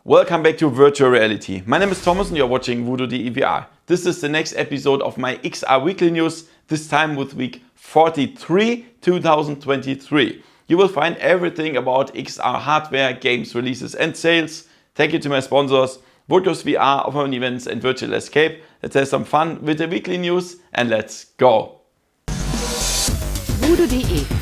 Welcome back to Virtual Reality. My name is Thomas and you're watching VoodooDE VR. This is the next episode of my XR weekly news, this time with week 43, 2023. You will find everything about XR hardware, games, releases and sales. Thank you to my sponsors, Voodoo's VR, Offline Events and Virtual Escape. Let's have some fun with the weekly news and let's go. VoodooDE.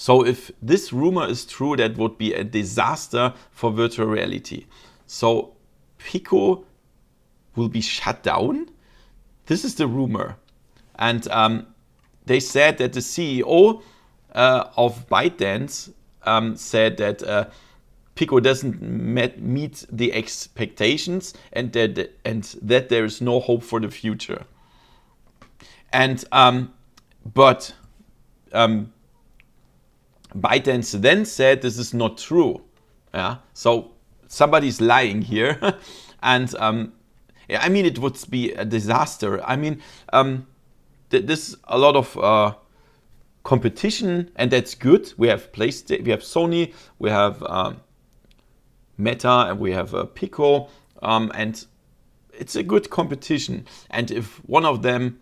So if this rumor is true, that would be a disaster for virtual reality. So Pico will be shut down? This is the rumor. And they said that the CEO of ByteDance said that Pico doesn't meet the expectations and that there is no hope for the future. And ByteDance then said this is not true. Yeah, so somebody's lying here, and I mean it would be a disaster. I mean, there's a lot of competition, and that's good. We have PlayStation, we have Sony, we have Meta, and we have Pico, and it's a good competition. And if one of them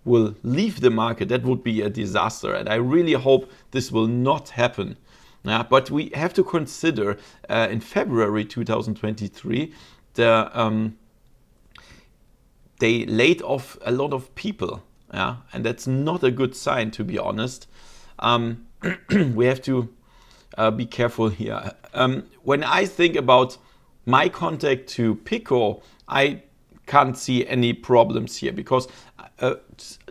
will leave the market, that would be a disaster. And I really hope this will not happen. But we have to consider in February 2023, they laid off a lot of people. Yeah? And that's not a good sign, to be honest. We have to be careful here. When I think about my contact to Pico, I can't see any problems here because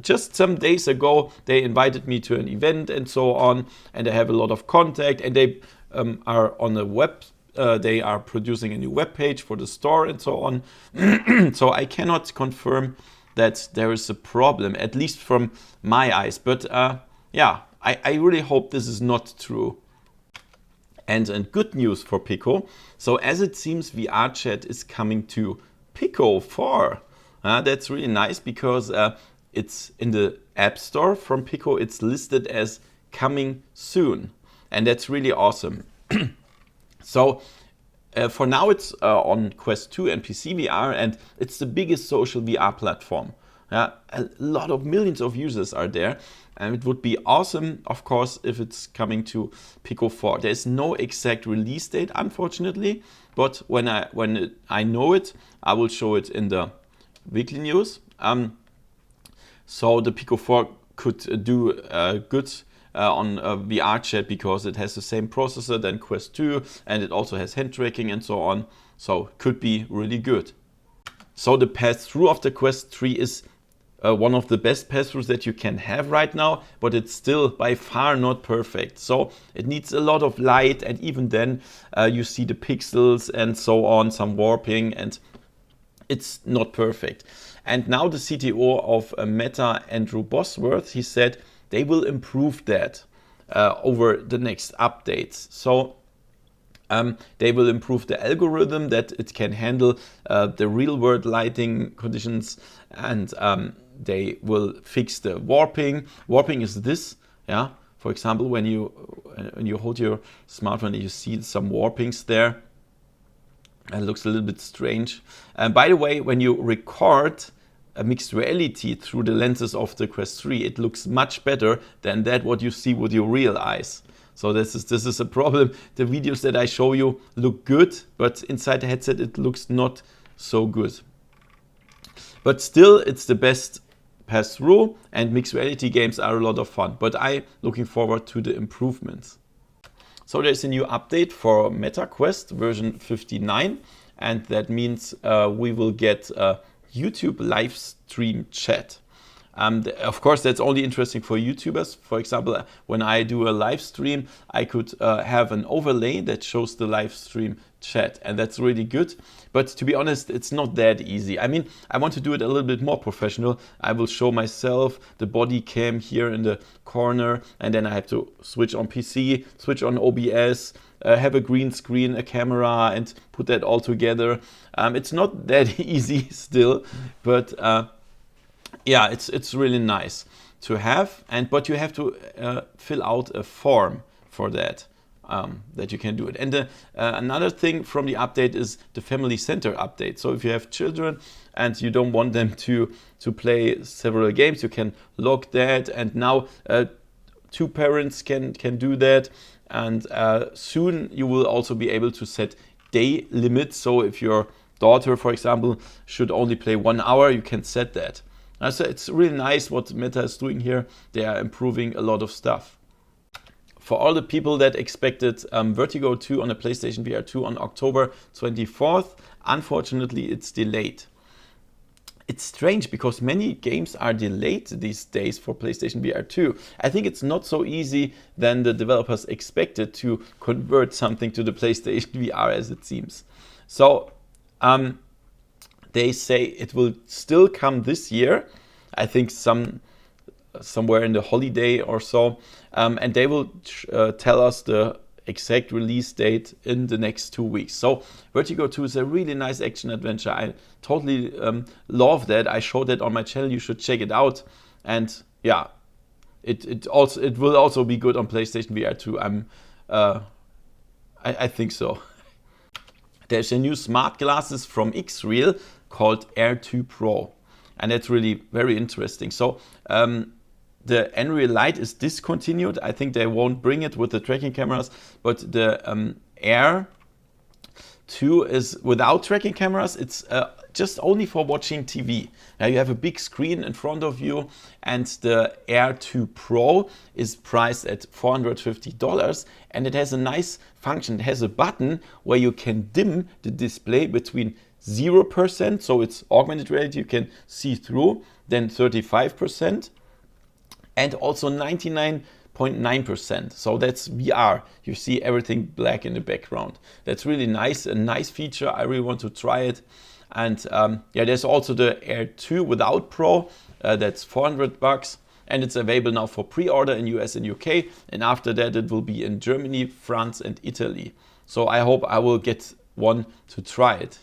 just some days ago they invited me to an event and so on, and I have a lot of contact, and they are on the web. They are producing a new web page for the store and so on. So I cannot confirm that there is a problem, at least from my eyes. But yeah, I really hope this is not true. And good news for Pico. So as it seems, VRChat is coming to Pico 4. That's really nice because it's in the App Store from Pico. It's listed as coming soon, and that's really awesome. So for now it's on Quest 2 and PSVR, and it's the biggest social VR platform. A lot of millions of users are there, and it would be awesome, of course, if it's coming to Pico 4. There's no exact release date, unfortunately, but when I know it, I will show it in the weekly news. So the Pico 4 could do good on VRChat because it has the same processor than Quest 2, and it also has hand tracking and so on. So could be really good. So the pass-through of the Quest 3 is one of the best pass-throughs that you can have right now, but it's still by far not perfect. So it needs a lot of light, and even then you see the pixels and so on, some warping, and it's not perfect. And now the CTO of Meta, Andrew Bosworth, he said they will improve that over the next updates. So they will improve the algorithm that it can handle the real world lighting conditions, and they will fix the warping. Warping is this, yeah. For example, when you hold your smartphone, you see some warpings there. It looks a little bit strange. And by the way, when you record a mixed reality through the lenses of the Quest 3, it looks much better than that what you see with your real eyes. So this is a problem. The videos that I show you look good, but inside the headset it looks not so good. But still, it's the best pass-through, and mixed reality games are a lot of fun. But I'm looking forward to the improvements. So there's a new update for Meta Quest version 59, and that means we will get YouTube live stream chat. Of course, that's only interesting for YouTubers. For example, when I do a live stream, I could have an overlay that shows the live stream chat, and that's really good. But to be honest, it's not that easy. I mean, I want to do it a little bit more professional. I will show myself the body cam here in the corner, and then I have to switch on PC, switch on OBS, have a green screen, a camera, and put that all together. It's not that easy still, but yeah, it's really nice to have, but you have to fill out a form for that. that you can do it. And another thing from the update is the family center update. So if you have children and you don't want them to play several games, you can lock that, and now 2 parents can do that. And soon you will also be able to set day limits. So if your daughter, for example, should only play 1 hour, you can set that. So it's really nice what Meta is doing here. They are improving a lot of stuff. For all the people that expected Vertigo 2 on the PlayStation VR 2 on October 24th, unfortunately it's delayed. It's strange because many games are delayed these days for PlayStation VR 2. I think it's not so easy than the developers expected to convert something to the PlayStation VR, as it seems. So they say it will still come this year. I think somewhere in the holiday or so. And they will tell us the exact release date in the next 2 weeks. So Vertigo 2 is a really nice action adventure. I totally love that. I showed that on my channel. You should check it out. And yeah, it will also be good on PlayStation VR 2. I think so. There's a new smart glasses from XReal called Air 2 Pro, and that's really very interesting. So the XReal Light is discontinued. I think they won't bring it with the tracking cameras, but the Air 2 is without tracking cameras. It's just only for watching TV. Now you have a big screen in front of you, and the Air 2 Pro is priced at $450, and it has a nice function. It has a button where you can dim the display between 0%, so it's augmented reality, you can see through, then 35%, and also 99.9%. So that's VR. You see everything black in the background. That's really nice, a nice feature. I really want to try it. And yeah, there's also the Air 2 without Pro. That's $400, and it's available now for pre-order in US and UK. And after that, it will be in Germany, France, and Italy. So I hope I will get one to try it.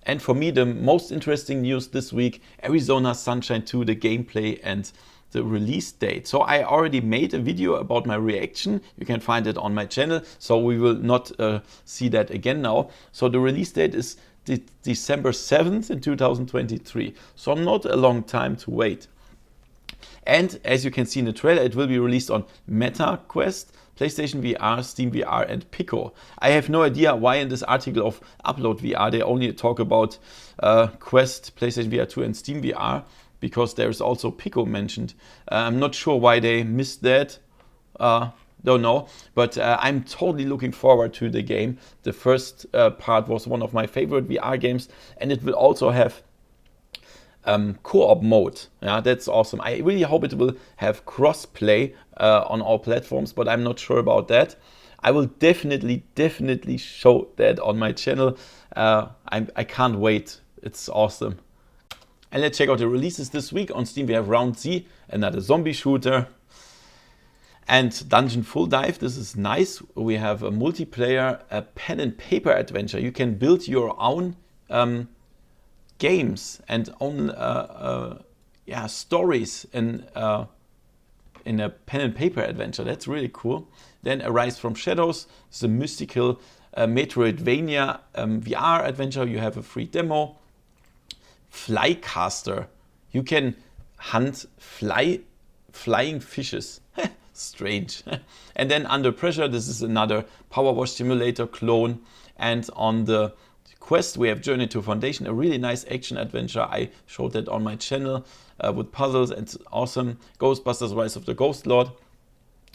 And for me, the most interesting news this week, Arizona Sunshine 2, the gameplay and the release date. So I already made a video about my reaction. You can find it on my channel. So we will not see that again now. So the release date is December 7th in 2023. So not a long time to wait. And as you can see in the trailer, it will be released on Meta Quest, PlayStation VR, Steam VR, and Pico. I have no idea why in this article of Upload VR they only talk about Quest, PlayStation VR 2, and Steam VR, because there is also Pico mentioned. I'm not sure why they missed that. Don't know, but I'm totally looking forward to the game. The first part was one of my favorite VR games, and it will also have co-op mode. Yeah, that's awesome. I really hope it will have cross-play on all platforms, but I'm not sure about that. I will definitely show that on my channel. I can't wait. It's awesome. And let's check out the releases this week. On Steam we have Round Z, another zombie shooter, and Dungeon Full Dive. This is nice. We have a multiplayer, a pen and paper adventure. You can build your own games and own stories in a pen and paper adventure. That's really cool. Then Arise from Shadows. It's a mystical Metroidvania VR adventure. You have a free demo. Flycaster. You can hunt flying fishes. Strange. And then Under Pressure. This is another Power Wash Simulator clone. And on the Quest we have Journey to Foundation, a really nice action adventure. I showed that on my channel with puzzles, and it's awesome. Ghostbusters Rise of the Ghost Lord.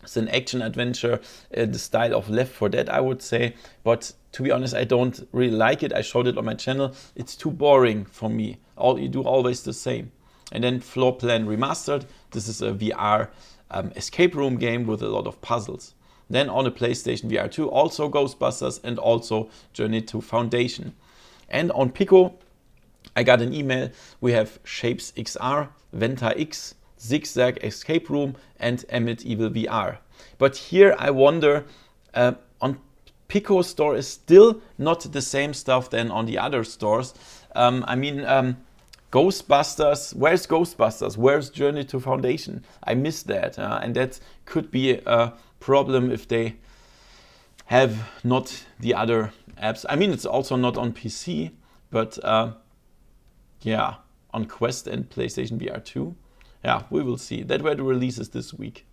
It's an action adventure in the style of Left 4 Dead, I would say. But to be honest, I don't really like it. I showed it on my channel. It's too boring for me. You do always the same. And then Floor Plan Remastered. This is a VR escape room game with a lot of puzzles. Then on the PlayStation VR 2, also Ghostbusters and also Journey to Foundation. And on Pico, I got an email. We have Shapes XR, Venta X, Zigzag Escape Room, and Emmet Evil VR. But here I wonder, on Pico store is still not the same stuff than on the other stores. Ghostbusters, where's Ghostbusters? Where's Journey to Foundation? I missed that, and that could be a problem if they have not the other apps. I mean, it's also not on PC, but yeah, on Quest and PlayStation VR 2. Yeah, we will see. That were the releases this week.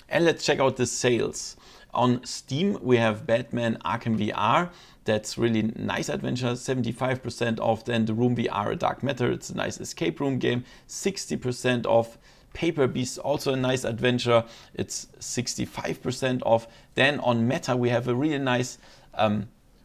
And let's check out the sales. On Steam, we have Batman Arkham VR. That's really nice adventure, 75% off. Then The Room VR, A Dark Matter. It's a nice escape room game, 60% off. Paper Beast, also a nice adventure. It's 65% off. Then on Meta, we have a really nice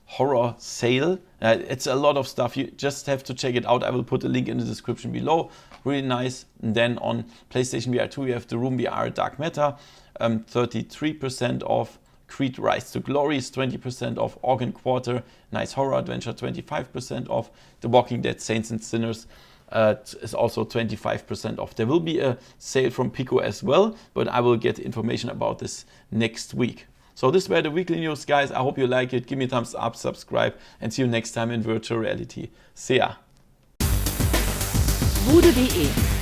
horror sale. It's a lot of stuff. You just have to check it out. I will put a link in the description below. Really nice. And then on PlayStation VR 2, we have The Room VR, Dark Matter, 33% off. Creed Rise to Glory is 20% off. Organ Quarter, nice horror adventure, 25% off. The Walking Dead Saints and Sinners is also 25% off. There will be a sale from Pico as well, but I will get information about this next week. So this were the weekly news, guys. I hope you like it. Give me a thumbs up, subscribe, and see you next time in virtual reality. See ya. VoodooDE